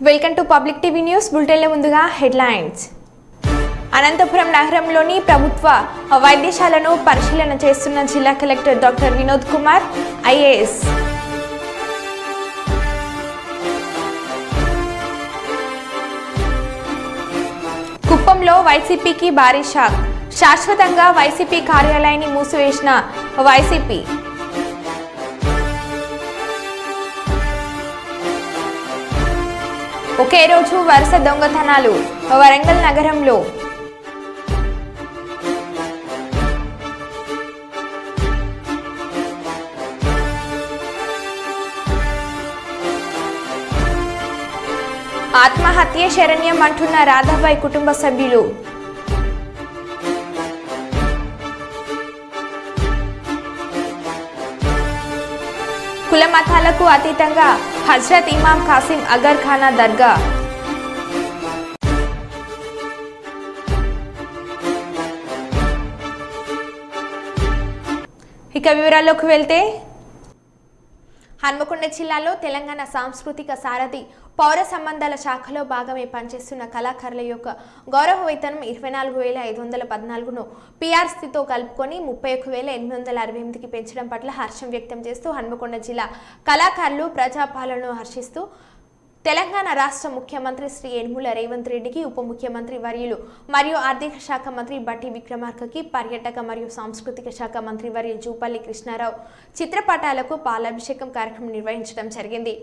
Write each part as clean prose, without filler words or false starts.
Welcome to public TV news బులెటిన్ల ముందుగా headlines. Anantapuram నగరంలోని ప్రభుత్వ వైద్యశాలను పరిశీలన చేస్తున్న జిల్లా collector doctor Vinod Kumar IAS. కుప్పంలో వైసీపీకి భారీ షాక్. శాశ్వతంగా వైసీపీ కార్యాలయాన్ని మూసివేసిన వైసీపీ. ఒకే రోజు వరుస దొంగతనాలు వరంగల్ నగరంలో. ఆత్మహత్య శరణ్యం అంటున్న రాధాబాయి కుటుంబ సభ్యులు. కుల మతాలకు అతీతంగా హజ్రత్ ఇమాం కాసిం అగర్ ఖానా దర్గా. ఇక వివరాల్లోకి వెళ్తే, హన్మకొండ జిల్లాలో తెలంగాణ సాంస్కృతిక సారథి పౌర సంబంధాల శాఖలో భాగమే పనిచేస్తున్న కళాకారుల యొక్క గౌరవ వేతనం 24,514ను పీఆర్సీతో కలుపుకొని 31,868కి పెంచడం పట్ల హర్షం వ్యక్తం చేస్తూ హన్మకొండ జిల్లా కళాకారులు ప్రజాపాలనను హర్షిస్తూ తెలంగాణ రాష్ట్ర ముఖ్యమంత్రి శ్రీ యనమల రేవంత్ రెడ్డికి, ఉప ముఖ్యమంత్రి వర్యులు మరియు ఆర్థిక శాఖ మంత్రి బట్టి విక్రమార్కకి, పర్యాటక మరియు సాంస్కృతిక శాఖ మంత్రి వర్యులు జూపల్లి కృష్ణారావు చిత్రపటాలకు పాలాభిషేకం కార్యక్రమం నిర్వహించడం జరిగింది.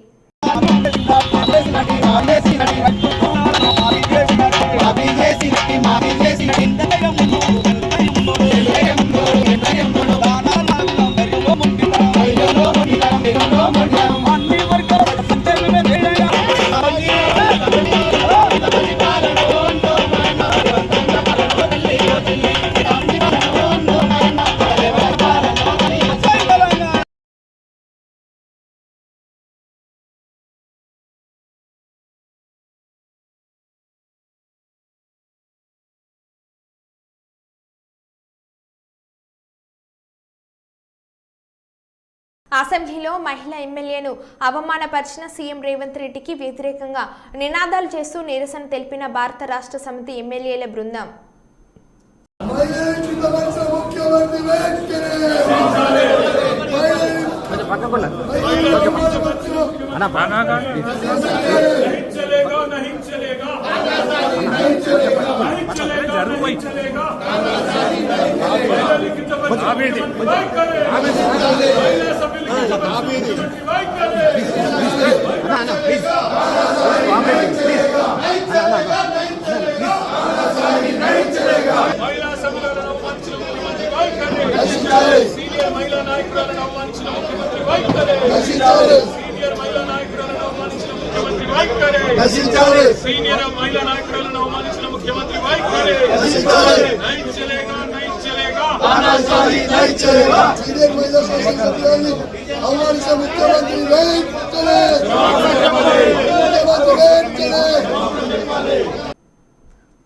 అసెంబ్లీలో మహిళా ఎమ్మెల్యేను అవమానపరిచిన సీఎం రేవంత్ రెడ్డికి వ్యతిరేకంగా నినాదాలు చేస్తూ నిరసన తెలిపిన భారత రాష్ట్ర సమితి ఎమ్మెల్యేల బృందం.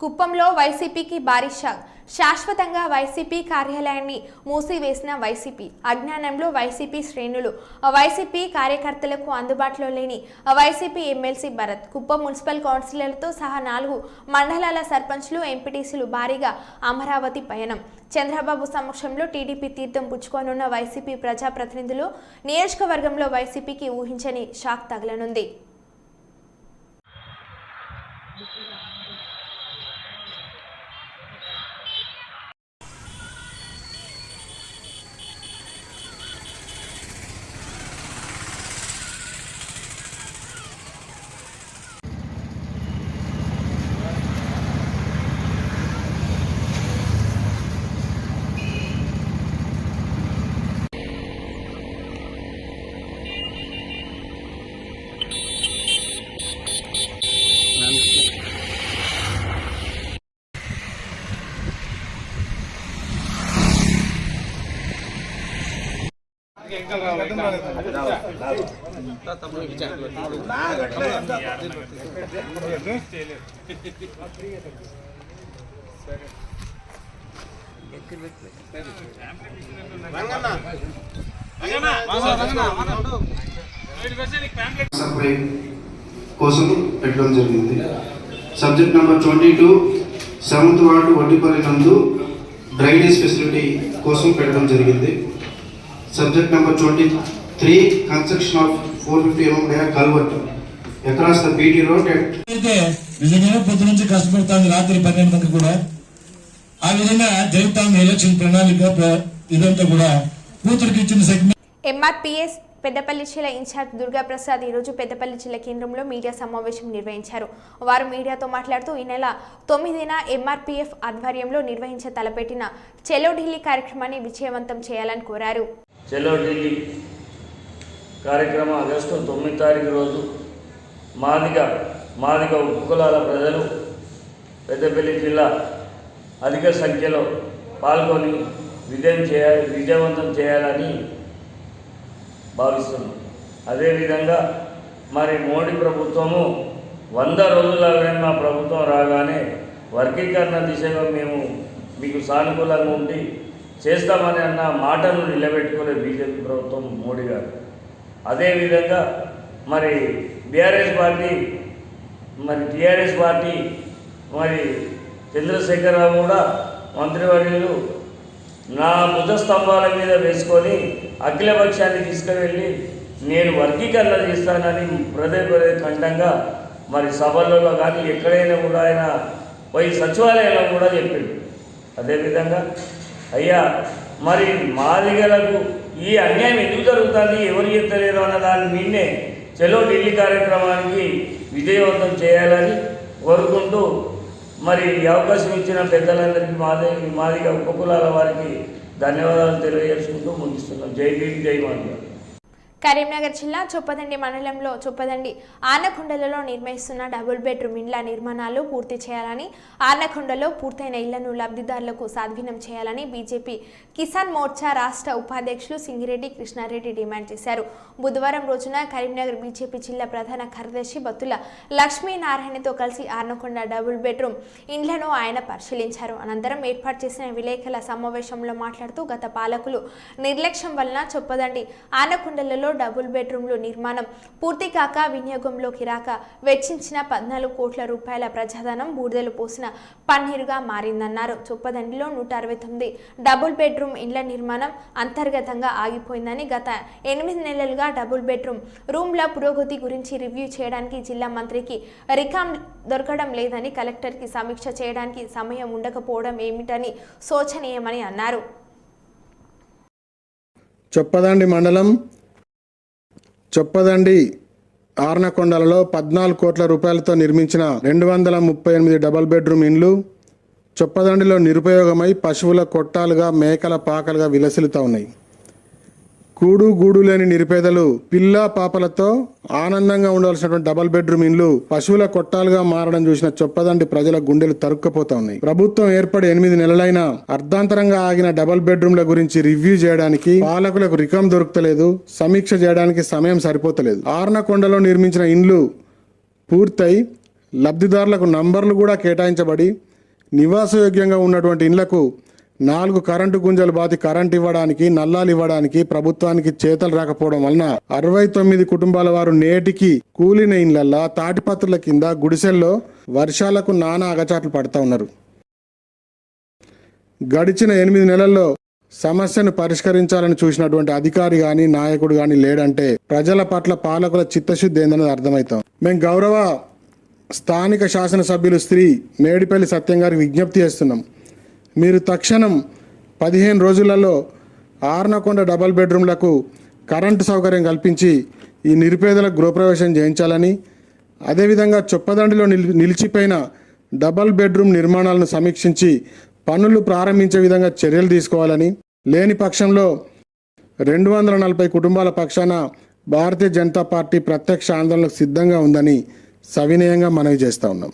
కుప్పంలో వైసీపీకి భారీ షాక్. శాశ్వతంగా వైసీపీ కార్యాలయాన్ని మూసివేసిన వైసీపీ. అజ్ఞానంలో వైసీపీ శ్రేణులు, వైసీపీ కార్యకర్తలకు అందుబాటులో లేని YCP MLC Bharat. Kuppam municipal కౌన్సిలర్లతో సహా 4 మండలాల సర్పంచ్లు, ఎంపీటీసీలు భారీగా అమరావతి పయనం. చంద్రబాబు సమక్షంలో టీడీపీ తీర్థం పుచ్చుకోనున్న వైసీపీ ప్రజాప్రతినిధులు. నియోజకవర్గంలో వైసీపీకి ఊహించని షాక్ తగలనుంది. కోసం పెట్టడం జరిగింది. Subject number 22 7th ward Vaddipalli నందు డ్రైనేజ్ ఫెసిలిటీ కోసం పెట్టడం జరిగింది. Subject number 23 construction of 450 mm dia culvert across the BT road అయితే నిజంగానే పొద్దు నుంచి కష్టపడతాను రాత్రి 12 గంటలకు కూడా ఆ విధంగా జరుగుతాం ఎలక్షన్ ప్రణాళిక ఇదంతా కూడా కూతురికి ఇచ్చిన సెగ్మెంట్. ఎంఆర్పీఎస్ పెద్దపల్లి జిల్లా ఇన్ఛార్జ్ దుర్గాప్రసాద్ ఈరోజు పెద్దపల్లి జిల్లా కేంద్రంలో మీడియా సమావేశం నిర్వహించారు. వారు మీడియాతో మాట్లాడుతూ ఈ నెల 9న ఎంఆర్పీఎఫ్ ఆధ్వర్యంలో నిర్వహించ తలపెట్టిన చెలో ఢిల్లీ కార్యక్రమాన్ని విజయవంతం చేయాలని కోరారు. చెలో ఢిల్లీ కార్యక్రమం ఆగస్టు 9 తారీఖు రోజు మాదిగ ఉపకులాల ప్రజలు పెద్దపల్లి జిల్లా అధిక సంఖ్యలో పాల్గొని విజయవంతం చేయాలని భావిస్తున్నాం. అదేవిధంగా మరి మోడీ ప్రభుత్వము 100 రోజులలో మా ప్రభుత్వం రాగానే వర్గీకరణ దిశగా మేము మీకు సానుకూలంగా ఉండి చేస్తామని అన్న మాటను నిలబెట్టుకునే బీజేపీ ప్రభుత్వం మోడీ గారు. అదేవిధంగా మరి టీఆర్ఎస్ పార్టీ మరి చంద్రశేఖరరావు కూడా మంత్రివర్యులు నా భుజ స్తంభాల మీద వేసుకొని అఖిలపక్షాన్ని తీసుకువెళ్ళి నేను వర్గీకరణ చేస్తానని పదే ఖండంగా మరి సభలలో కానీ ఎక్కడైనా కూడా ఆయన పోయి సచివాలయంలో కూడా చెప్పిండు. అదేవిధంగా అయ్యా మరి మాదిగలకు ఈ అన్యాయం ఎందుకు జరుగుతుంది, ఎవరు చెప్తలేరు అన్న దాని మీదనే చెలో ఢిల్లీ కార్యక్రమానికి విజయవంతం చేయాలని కోరుకుంటూ మరి ఈ అవకాశం ఇచ్చిన పెద్దలందరికీ మాదిగ ఉపకులాల వారికి ధన్యవాదాలు తెలియజేసుకుంటూ ముగిస్తున్నాం. జై భీమ్, జై మాదిగ. కరీంనగర్ జిల్లా చొప్పదండి మండలంలో చొప్పదండి ఆనకొండలలో నిర్మిస్తున్న డబుల్ బెడ్రూమ్ ఇండ్ల నిర్మాణాలు పూర్తి చేయాలని, ఆనకొండలో పూర్తయిన ఇళ్లను లబ్ధిదారులకు సాధ్వీనం చేయాలని బీజేపీ కిసాన్ మోర్చా రాష్ట్ర ఉపాధ్యక్షులు సింగిరెడ్డి కృష్ణారెడ్డి డిమాండ్ చేశారు. బుధవారం రోజున కరీంనగర్ బీజేపీ జిల్లా ప్రధాన కార్యదర్శి బత్తుల లక్ష్మీనారాయణతో కలిసి ఆనకొండ డబుల్ బెడ్రూమ్ ఇండ్లను ఆయన పరిశీలించారు. అనంతరం ఏర్పాటు చేసిన విలేకరుల సమావేశంలో మాట్లాడుతూ గత పాలకులు నిర్లక్ష్యం వలన చొప్పదండి ఆనకొండలలో డబుల్ బెడ్రూమ్లు నిర్మాణం పూర్తి కాక వినియోగంలోకి రాక వెచ్చించిన 14 కోట్ల రూపాయల ప్రజాధనం బూడిదలు పోసిన పన్నీరుగా మారిందన్నారు. చొప్పదండిలో 169 డబుల్ బెడ్రూమ్ ఇండ్ల నిర్మాణం అంతర్గతంగా ఆగిపోయిందని, గత 8 నెలలుగా డబుల్ బెడ్రూమ్ రూమ్ల పురోగతి గురించి రివ్యూ చేయడానికి జిల్లా మంత్రికి రికాం దొరకడం లేదని, కలెక్టర్కి సమీక్ష చేయడానికి సమయం ఉండకపోవడం ఏమిటని శోచనీయమని అన్నారు. చొప్పదండి మండలం చొప్పదండి ఆర్నకొండలలో 14 కోట్ల రూపాయలతో నిర్మించిన 238 డబల్ బెడ్రూమ్ ఇండ్లు చొప్పదండిలో నిరుపయోగమై పశువుల కొట్టాలుగా మేకల పాకలుగా విలసిల్లుతూ ఉన్నాయి. కూడు గూడు లేని నిరుపేదలు పిల్ల పాపలతో ఆనందంగా ఉండవలసినటువంటి డబల్ బెడ్రూమ్ ఇండ్లు పశువుల కొట్టాలుగా మారడం చూసిన చొప్పదండి ప్రజల గుండెలు తరుక్కుపోతా ఉన్నాయి. ప్రభుత్వం ఏర్పడి 8 నెలలైనా అర్ధాంతరంగా ఆగిన డబల్ బెడ్రూమ్ల గురించి రివ్యూ చేయడానికి పాలకులకు రికం దొరుకుతలేదు, సమీక్ష చేయడానికి సమయం సరిపోతలేదు. ఆర్నకొండలో నిర్మించిన ఇండ్లు పూర్తయి లబ్ధిదారులకు నంబర్లు కూడా కేటాయించబడి నివాసయోగ్యంగా ఉన్నటువంటి ఇండ్లకు 4 కరెంటు గుంజలు బాతి కరెంట్ ఇవ్వడానికి, నల్లాలు ఇవ్వడానికి ప్రభుత్వానికి చేతలు రాకపోవడం వలన 69 కుటుంబాల వారు నేటికి కూలిన ఇండ్లల్లా తాటిపత్రుల కింద గుడిసెల్లో వర్షాలకు నానా అగచాట్లు పడుతూ ఉన్నారు. గడిచిన 8 నెలల్లో సమస్యను పరిష్కరించాలని చూసినటువంటి అధికారి కానీ నాయకుడు కానీ లేడంటే ప్రజల పట్ల పాలకుల చిత్తశుద్ధి ఏందనేది అర్థమవుతాం. మేము గౌరవ స్థానిక శాసనసభ్యులు శ్రీ మేడిపల్లి సత్యం గారికి విజ్ఞప్తి చేస్తున్నాం. మీరు తక్షణం 15 రోజులలో ఆర్నకొండ డబల్ బెడ్రూమ్లకు కరెంటు సౌకర్యం కల్పించి ఈ నిరుపేదలకు గృహప్రవేశం చేయించాలని, అదేవిధంగా చొప్పదండిలో నిలిచిపోయిన డబల్ బెడ్రూమ్ నిర్మాణాలను సమీక్షించి పనులు ప్రారంభించే విధంగా చర్యలు తీసుకోవాలని, లేని పక్షంలో 240 కుటుంబాల పక్షాన భారతీయ జనతా పార్టీ ప్రత్యక్ష ఆందోళనకు సిద్ధంగా ఉందని సవినయంగా మనవి చేస్తూ ఉన్నాం.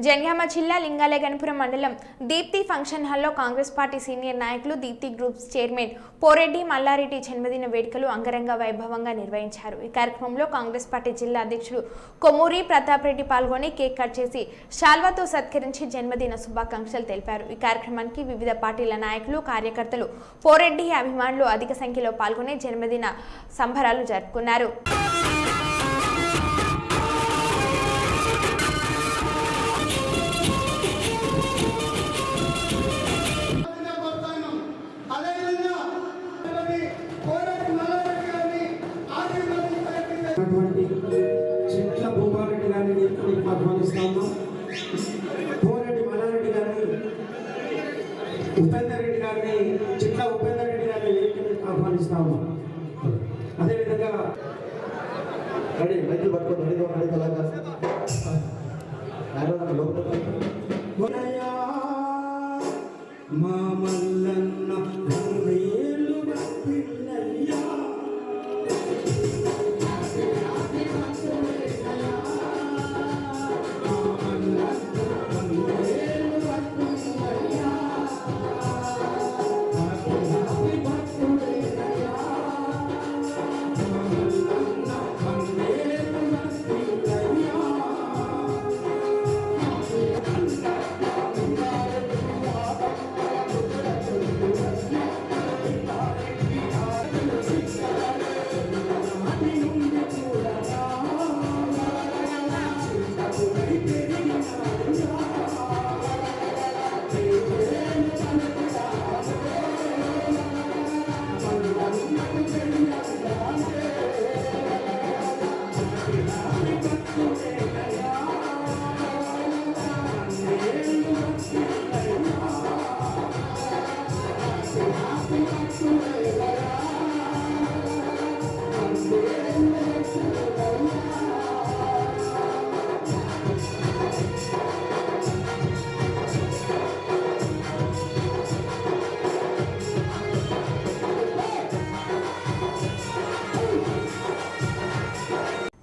జనగామ జిల్లా లింగాల గణపురం మండలం దీప్తి ఫంక్షన్ హాల్లో కాంగ్రెస్ పార్టీ సీనియర్ నాయకులు దీప్తి గ్రూప్స్ చైర్మన్ పోరెడ్డి మల్లారెడ్డి జన్మదిన వేడుకలు అంగరంగ వైభవంగా నిర్వహించారు. ఈ కార్యక్రమంలో కాంగ్రెస్ పార్టీ జిల్లా అధ్యక్షులు కొమ్మూరి ప్రతాప్ రెడ్డి పాల్గొని కేక్ కట్ చేసి శాల్వాతో సత్కరించి జన్మదిన శుభాకాంక్షలు తెలిపారు. ఈ కార్యక్రమానికి వివిధ పార్టీల నాయకులు, కార్యకర్తలు, పోరెడ్డి అభిమానులు అధిక సంఖ్యలో పాల్గొని జన్మదిన సంబరాలు జరుపుకున్నారు. ఆహ్వానిస్తాము. పోరెడ్డి మల్లారెడ్డి గారిని, ఉపేందర్ రెడ్డి గారిని, చిట్ల ఉపేందర్ రెడ్డి గారిని వేదికకు ఆహ్వానిస్తాము. అదేవిధంగా రైతులు పట్టుకొని మా మల్లన్న పిల్లయ్యా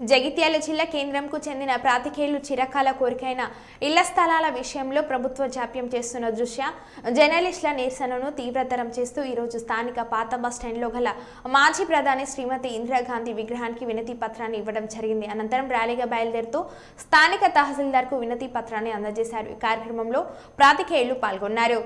జగిత్యాల జిల్లా కేంద్రంకు చెందిన ప్రాతికేయులు చిరకాల కోరికైన ఇళ్ల స్థలాల విషయంలో ప్రభుత్వ జాప్యం చేస్తున్న దృష్ట్యా జర్నలిస్టుల నిరసనను తీవ్రతరం చేస్తూ ఈరోజు స్థానిక పాత బస్టాండ్లో గల మాజీ ప్రధాని శ్రీమతి ఇందిరాగాంధీ విగ్రహానికి వినతి పత్రాన్ని ఇవ్వడం జరిగింది. అనంతరం ర్యాలీగా బయలుదేరుతూ స్థానిక తహసీల్దార్కు వినతి పత్రాన్ని అందజేశారు. ఈ కార్యక్రమంలో ప్రాతికేయులు పాల్గొన్నారు.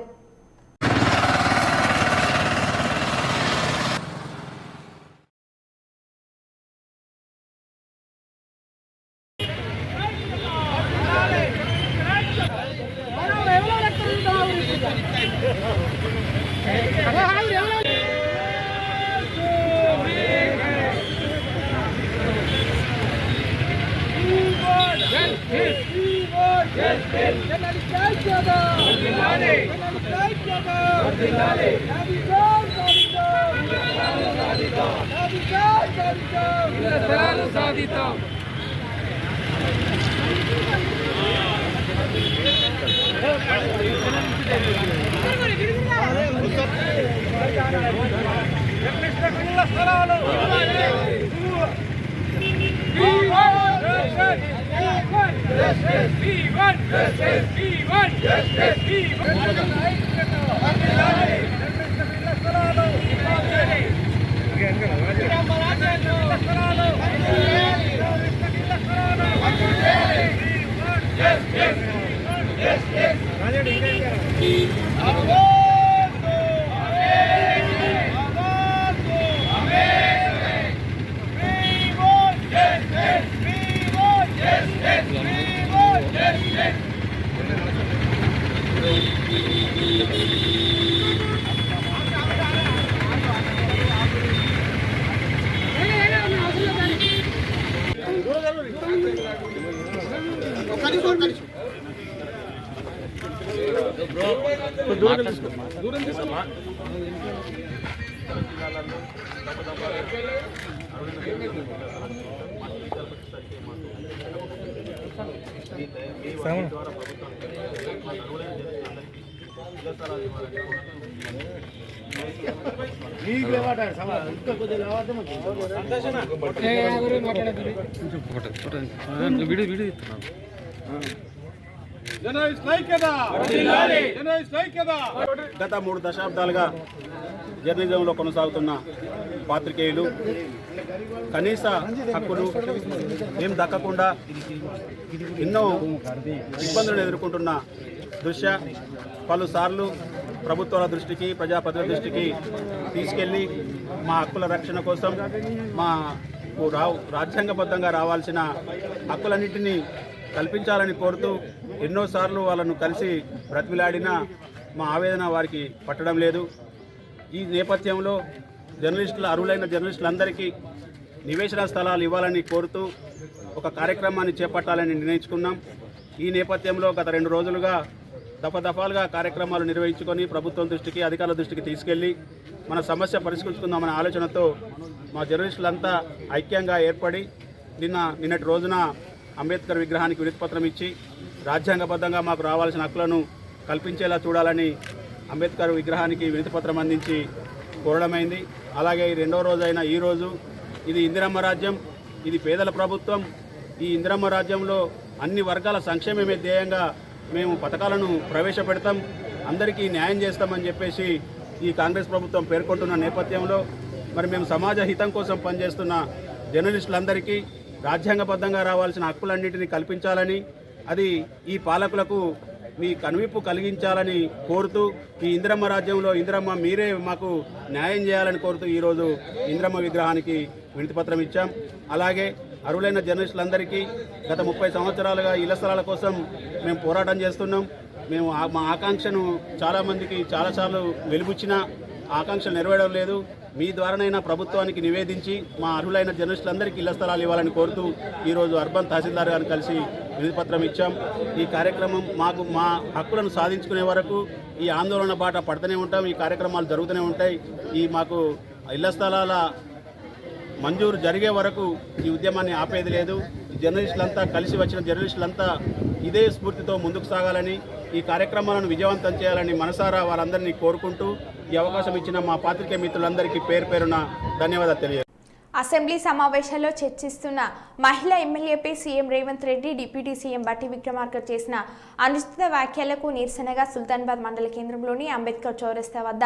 గత 3 దశాబ్దాలుగా జర్నలిజంలో కొనసాగుతున్న పాత్రికేయులు కనీస హక్కులు ఏం దక్కకుండా ఎన్నో ఇబ్బందులను ఎదుర్కొంటున్న దృష్ట్యా పలుసార్లు ప్రభుత్వాల దృష్టికి, ప్రజాప్రతినిధుల దృష్టికి తీసుకెళ్ళి మా హక్కుల రక్షణ కోసం మాకు రాజ్యాంగబద్ధంగా రావాల్సిన హక్కులన్నింటినీ కల్పించాలని కోరుతూ ఎన్నోసార్లు వాళ్ళను కలిసి బ్రతిమిలాడినా మా ఆవేదన వారికి పట్టడం లేదు. ఈ నేపథ్యంలో అర్హులైన జర్నలిస్టులందరికీ నివేశన స్థలాలు ఇవ్వాలని కోరుతూ ఒక కార్యక్రమాన్ని చేపట్టాలని నిర్ణయించుకున్నాం. ఈ నేపథ్యంలో గత 2 రోజులుగా దఫాలుగా కార్యక్రమాలు నిర్వహించుకొని ప్రభుత్వం దృష్టికి, అధికారుల దృష్టికి తీసుకెళ్లి మన సమస్య పరిష్కరించుకుందామనే ఆలోచనతో మా జర్నలిస్టులంతా ఐక్యంగా ఏర్పడి నిన్నటి రోజున అంబేద్కర్ విగ్రహానికి వినతిపత్రం ఇచ్చి రాజ్యాంగబద్ధంగా మాకు రావాల్సిన హక్కులను కల్పించేలా చూడాలని అంబేద్కర్ విగ్రహానికి వినతిపత్రం అందించి కోరడమైంది. అలాగే 2వ రోజైన ఈరోజు ఇది ఇందిరమ్మ రాజ్యం, ఇది పేదల ప్రభుత్వం. ఈ ఇందిరమ్మ రాజ్యంలో అన్ని వర్గాల సంక్షేమమే ధ్యేయంగా మేము పథకాలను ప్రవేశపెడతాం, అందరికీ న్యాయం చేస్తామని చెప్పేసి ఈ కాంగ్రెస్ ప్రభుత్వం పేర్కొంటున్న నేపథ్యంలో మరి మేము సమాజ హితం కోసం పనిచేస్తున్న జర్నలిస్టులందరికీ రాజ్యాంగబద్ధంగా రావాల్సిన హక్కులన్నింటినీ కల్పించాలని, అది ఈ పాలకులకు మీ కనువిప్పు కలిగించాలని కోరుతూ ఈ ఇందిరమ్మ రాజ్యంలో ఇందిరమ్మ మీరే మాకు న్యాయం చేయాలని కోరుతూ ఈరోజు ఇందిరమ్మ విగ్రహానికి వినతిపత్రం ఇచ్చాం. అలాగే అర్హులైన జర్నలిస్టులందరికీ గత 30 సంవత్సరాలుగా ఇళ్ల స్థలాల కోసం మేము పోరాటం చేస్తున్నాం. మేము మా ఆకాంక్షను చాలామందికి చాలాసార్లు వెలుబుచ్చిన ఆకాంక్షలు నెరవేరడం లేదు. మీ ద్వారానైనా ప్రభుత్వానికి నివేదించి మా అర్హులైన జర్నలిస్టులందరికీ ఇళ్ల స్థలాలు ఇవ్వాలని కోరుతూ ఈరోజు అర్బన్ తహసీల్దార్ గారిని కలిసి వినతిపత్రం ఇచ్చాం. ఈ కార్యక్రమం మా హక్కులను సాధించుకునే వరకు ఈ ఆందోళన బాట పడుతూనే ఉంటాం. ఈ కార్యక్రమాలు జరుగుతూనే ఉంటాయి. మాకు ఇళ్ల స్థలాల మంజూరు జరిగే వరకు ఈ ఉద్యమాన్ని ఆపేది లేదు. జర్నలిస్టులంతా కలిసి వచ్చిన జర్నలిస్టులంతా ఇదే స్ఫూర్తితో ముందుకు సాగాలని, ఈ కార్యక్రమాలను విజయవంతం చేయాలని మనసారా వారందరినీ కోరుకుంటూ ఈ అవకాశం ఇచ్చిన మా పాత్రికేయ మిత్రులందరికీ పేరున ధన్యవాదాలు తెలియజేస్తాను. అసెంబ్లీ సమావేశాల్లో చర్చిస్తున్న మహిళా ఎమ్మెల్యేపై CM Revanth Reddy, deputy CM Bhatti Vikramarka చేసిన అనుచిత వ్యాఖ్యలకు నిరసనగా సుల్తానాబాద్ మండల కేంద్రంలోని అంబేద్కర్ చౌరస్తా వద్ద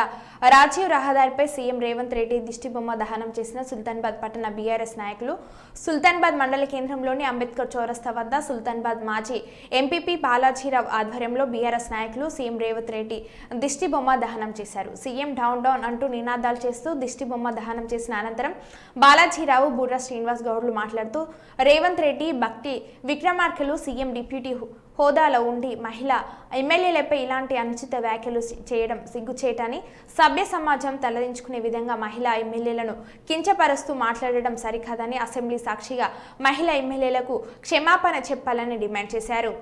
రాజీవ్ రహదారిపై సీఎం రేవంత్ రెడ్డి దిష్టిబొమ్మ దహనం చేసిన సుల్తానాబాద్ పట్టణ బీఆర్ఎస్ నాయకులు. సుల్తానాబాద్ మండల కేంద్రంలోని అంబేద్కర్ చౌరస్తా వద్ద సుల్తానాబాద్ మాజీ ఎంపీపీ బాలాజీరావు ఆధ్వర్యంలో బీఆర్ఎస్ నాయకులు సీఎం రేవంత్ రెడ్డి దిష్టిబొమ్మ దహనం చేశారు. సీఎం డౌన్ డౌన్ అంటూ నినాదాలు చేస్తూ దిష్టిబొమ్మ దహనం చేసిన అనంతరం బాలాజీరావు, బుర్రా శ్రీనివాస్ గౌడ్లు మాట్లాడుతూ రేవంత్ రెడ్డి, భక్తి విక్రమార్కలు సీఎం, డిప్యూటీ హోదాలో ఉండి మహిళా ఎమ్మెల్యేలపై ఇలాంటి అనుచిత వ్యాఖ్యలు చేయడం సిగ్గుచేటని, సభ్య సమాజం తలదించుకునే విధంగా మహిళా ఎమ్మెల్యేలను కించపరుస్తూ మాట్లాడడం సరికాదని అసెంబ్లీ సాక్షిగా మహిళా ఎమ్మెల్యేలకు క్షమాపణ చెప్పాలని డిమాండ్ చేశారు.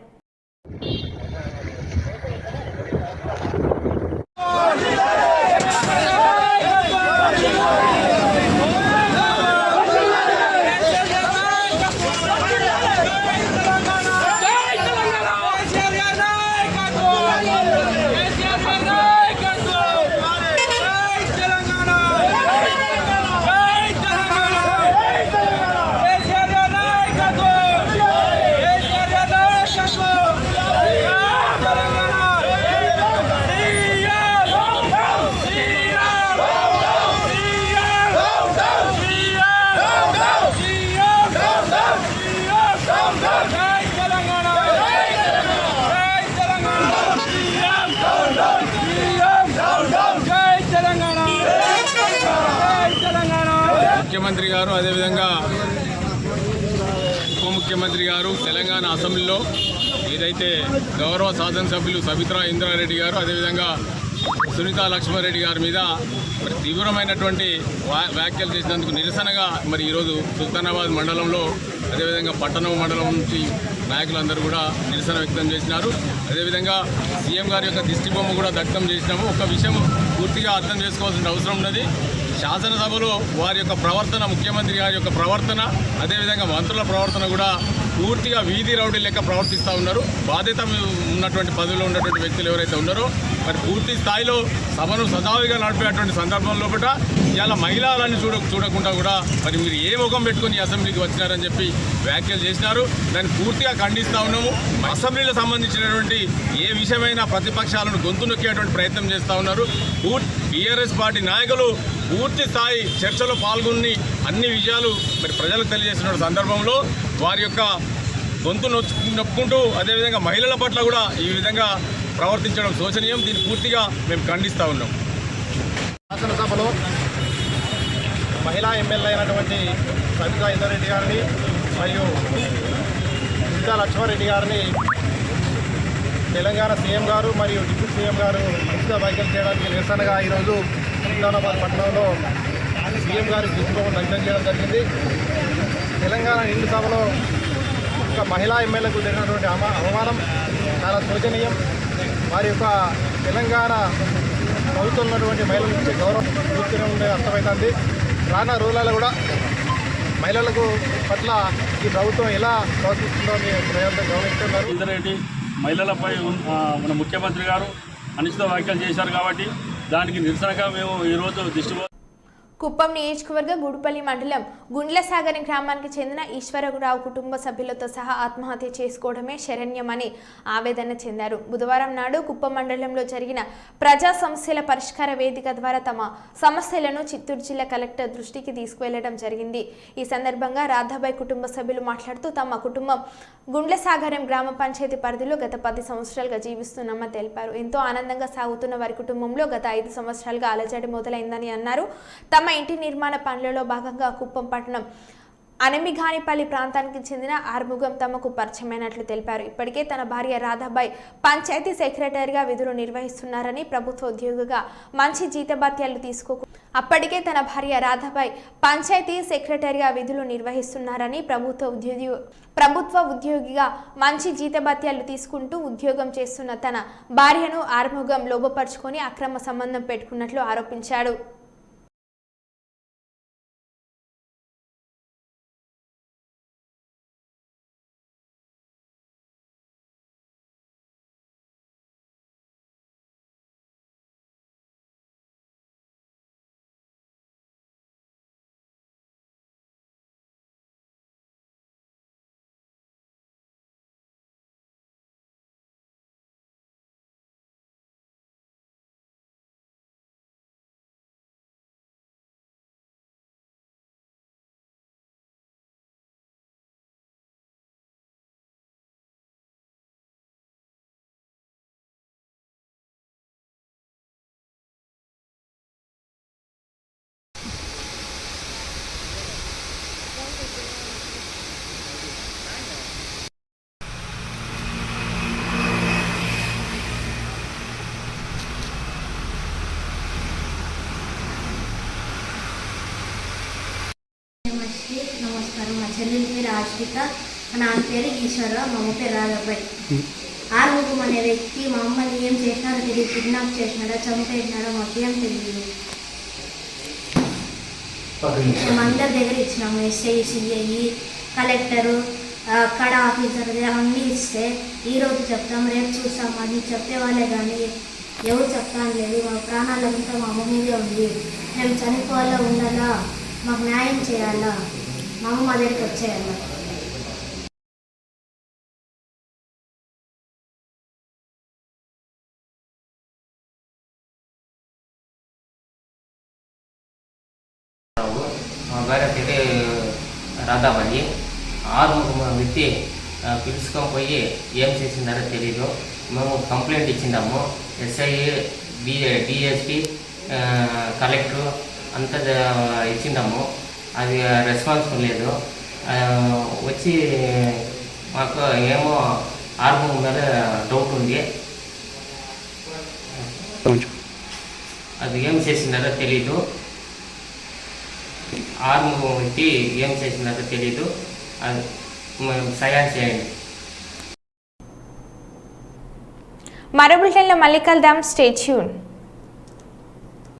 ముఖ్యమంత్రి గారు, అదేవిధంగా ఉప ముఖ్యమంత్రి గారు తెలంగాణ అసెంబ్లీలో ఏదైతే గౌరవ శాసనసభ్యులు సబితా ఇంద్రారెడ్డి గారు, అదేవిధంగా సునీతా లక్ష్మారెడ్డి గారి మీద మరి తీవ్రమైనటువంటి వ్యాఖ్యలు చేసినందుకు నిరసనగా మరి ఈరోజు సుల్తానాబాద్ మండలంలో, అదేవిధంగా పట్టణం మండలం నుంచి నాయకులందరూ కూడా నిరసన వ్యక్తం చేసినారు. అదేవిధంగా సీఎం గారి యొక్క దిష్టిబొమ్మ కూడా దగ్ధం చేసినాము. ఒక విషయం పూర్తిగా అర్థం చేసుకోవాల్సిన అవసరం ఉన్నది. శాసనసభలో వారి యొక్క ప్రవర్తన, ముఖ్యమంత్రి గారి యొక్క ప్రవర్తన, అదేవిధంగా మంత్రుల ప్రవర్తన కూడా పూర్తిగా వీధి రౌడీ లెక్క ప్రవర్తిస్తూ ఉన్నారు. బాధ్యత ఉన్నటువంటి పదవిలో ఉన్నటువంటి వ్యక్తులు ఎవరైతే ఉన్నారో మరి పూర్తి స్థాయిలో సభను సజావుగా నడిపేటువంటి సందర్భంలో కూడా ఇవాళ మహిళలని చూడకుండా కూడా మరి మీరు ఏ ముఖం పెట్టుకుని అసెంబ్లీకి వచ్చినారని చెప్పి వ్యాఖ్యలు చేసినారు. దాన్ని పూర్తిగా ఖండిస్తూ ఉన్నాము. అసెంబ్లీలో సంబంధించినటువంటి ఏ విషయమైనా ప్రతిపక్షాలను గొంతు నొక్కేటువంటి ప్రయత్నం చేస్తూ ఉన్నారు. బీఆర్ఎస్ పార్టీ నాయకులు పూర్తి స్థాయి చర్చలో పాల్గొని అన్ని విషయాలు మరి ప్రజలకు తెలియజేసిన సందర్భంలో వారి యొక్క గొంతు నొప్పుకుంటూ అదేవిధంగా మహిళల పట్ల కూడా ఈ విధంగా ప్రవర్తించడం శోచనీయం. దీన్ని పూర్తిగా మేము ఖండిస్తూ ఉన్నాం. శాసనసభలో మహిళా ఎమ్మెల్యే అయినటువంటి సబితా ఇంద్రారెడ్డి గారిని మరియు సునీతా లక్ష్మారెడ్డి గారిని తెలంగాణ సీఎం గారు మరియు డిప్యూటీ సీఎం గారు అనుచిత వ్యాఖ్యలు చేయడానికి నిరసనగా ఈరోజు సుల్తానాబాద్ పట్టణంలో సీఎం గారి దిష్టిబొమ్మ దగ్ధం చేయడం జరిగింది. తెలంగాణ నిండు సభలో ఒక మహిళా ఎమ్మెల్యేకు జరిగినటువంటి అవమానం చాలా శోచనీయం. వారి యొక్క తెలంగాణ ప్రభుత్వం ఉన్నటువంటి మహిళలకు ఇచ్చే గౌరవం పూర్తిగా ఉండే అర్థమవుతుంది. రానున్న రోజులలో కూడా మహిళలకు పట్ల ఈ ప్రభుత్వం ఎలా ప్రవర్తిస్తుందో ప్రజలంతా గమనిస్తున్నారు. ఇంద్రారెడ్డి మహిళలపై మన ముఖ్యమంత్రి గారు అనిశ్చిత వ్యాఖ్యలు చేశారు కాబట్టి దానికి నిరసనగా మేము ఈరోజు కుప్పం నియోజకవర్గ గుడిపల్లి మండలం గుండ్లసాగర్ గ్రామానికి చెందిన ఈశ్వరరావు కుటుంబ సభ్యులతో సహా ఆత్మహత్య చేసుకోవడమే శరణ్యమని ఆవేదన చెందారు. బుధవారం నాడు కుప్పం మండలంలో జరిగిన ప్రజా సమస్యల పరిష్కార వేదిక ద్వారా తమ సమస్యలను చిత్తూరు జిల్లా కలెక్టర్ దృష్టికి తీసుకువెళ్లడం జరిగింది. ఈ సందర్భంగా రాధాబాయి కుటుంబ సభ్యులు మాట్లాడుతూ తమ కుటుంబం గుండ్లసాగరం గ్రామ పంచాయతీ పరిధిలో గత 10 సంవత్సరాలుగా జీవిస్తున్నామని తెలిపారు. ఎంతో ఆనందంగా సాగుతున్న వారి కుటుంబంలో గత 5 సంవత్సరాలుగా అలజడి మొదలైందని అన్నారు. తమ ఇంటి నిర్మాణ పనులలో భాగంగా కుప్పం పట్టణం అనమిఘానిపల్లి ప్రాంతానికి చెందిన ఆర్ముగం తమకు పరిచయమైనట్లు తెలిపారు. ఇప్పటికే తన భార్య రాధాబాయి పంచాయతీ సెక్రటరీగా విధులు నిర్వహిస్తున్నారని ప్రభుత్వ ఉద్యోగిగా మంచి జీతభత్యాలు అప్పటికే తన భార్య రాధాబాయి పంచాయతీ సెక్రటరీగా విధులు నిర్వహిస్తున్నారని ప్రభుత్వ ఉద్యోగిగా మంచి జీతభత్యాలు తీసుకుంటూ ఉద్యోగం చేస్తున్న తన భార్యను ఆర్ముగం లోబపరుచుకొని అక్రమ సంబంధం పెట్టుకున్నట్లు ఆరోపించాడు. నమస్కారం. మా చెల్లెలి పేరు ఆశ్రిత, మా నాన్న పేరు ఈశ్వరరావు, మా అమ్మ పేరు రాధాబాయి. ఆర్ముగం అనే వ్యక్తి మా అమ్మని ఏం చేసినారో తెలియదు. కిడ్నాప్ చేసినాడా, చంపేసినాడా మాకేం తెలియదు. మేము అందరి దగ్గర ఇచ్చినాము. ఎస్ఐ, సిఐ, కలెక్టరు, కడ ఆఫీసర్ అన్నీ ఇస్తే ఈరోజు చెప్తాం, రేపు చూస్తాం అని చెప్పేవాళ్ళే కానీ ఎవరు చెప్తాను లేదు. మా ప్రాణాలంతా మా అమ్మ మీదే ఉంది. మేము చనిపోవాలా, ఉండాలా, మాకు న్యాయం చేయాలా, మా అమ్మ మా దగ్గరికి వచ్చేయాలా. మా భార్య పేరు రాధాబాయి. ఆర్ముగం వ్యక్తి పిలుచుకొని పోయి ఏం చేసిందారో తెలీదు. మేము కంప్లైంట్ ఇచ్చిందాము. ఎస్ఐ, డిఎస్పి, కలెక్టర్ అంతా ఇచ్చిందాము. అది రెస్పాన్సిబుల్ లేదు. వచ్చి మాకు ఏమో ఆర్ముగం మీద డౌట్ ఉంది. అది ఏం చేసిందారో తెలీదు. ఆర్ముగం వ్యక్తి ఏం చేసిందారో తెలీదు. అది సహాయం చేయండి. మరో బులెటిన్లో మళ్ళీ కలుద్దాం. Stay tune.